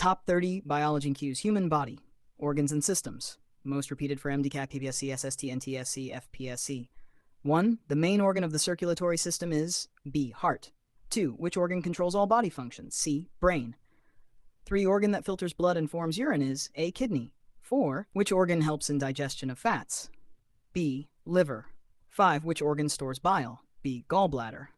Top 30 biology MCQs. Human body, organs and systems. Most repeated for MDCAT, PPSC, SST, NTS, FPSC. 1. The main organ of the circulatory system is B. Heart. 2. Which organ controls all body functions? C. Brain. 3. Organ that filters blood and forms urine is A. Kidney. 4. Which organ helps in digestion of fats? B. Liver. 5. Which organ stores bile? B. Gallbladder.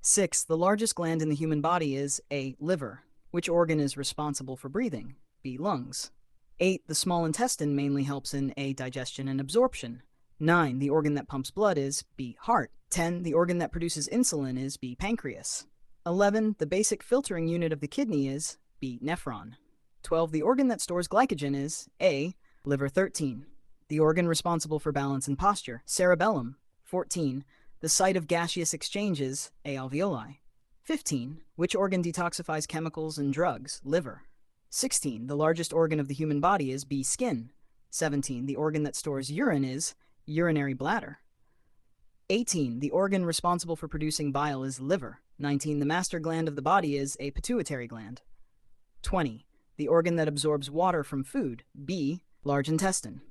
6. The largest gland in the human body is A. Liver. Which organ is responsible for breathing? B. Lungs. 8. The small intestine mainly helps in A. Digestion and absorption. 9. The organ that pumps blood is B. Heart. 10. The organ that produces insulin is B. Pancreas. 11. The basic filtering unit of the kidney is B. Nephron. 12. The organ that stores glycogen is A. Liver. 13. The organ responsible for balance and posture, cerebellum. 14. The site of gaseous exchange is A. Alveoli. 15. Which organ detoxifies chemicals and drugs? Liver. 16. The largest organ of the human body is B. Skin. 17. The organ that stores urine is urinary bladder. 18. The organ responsible for producing bile is liver. 19. The master gland of the body is a pituitary gland. 20. The organ that absorbs water from food, B. Large intestine.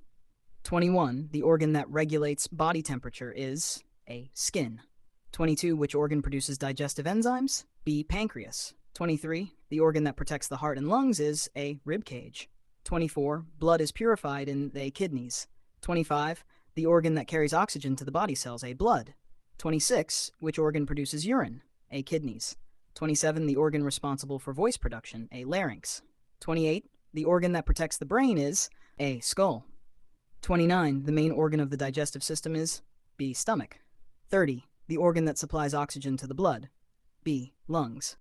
21. The organ that regulates body temperature is A. Skin. 22. Which organ produces digestive enzymes? B. Pancreas. 23. The organ that protects the heart and lungs is A. Rib cage. 24. Blood is purified in the kidneys. 25. The organ that carries oxygen to the body cells, A. Blood. 26. Which organ produces urine? A. Kidneys. 27. The organ responsible for voice production, A. Larynx. 28. The organ that protects the brain is A. Skull. 29. The main organ of the digestive system is B. Stomach. 30. The organ that supplies oxygen to the blood, B. Lungs.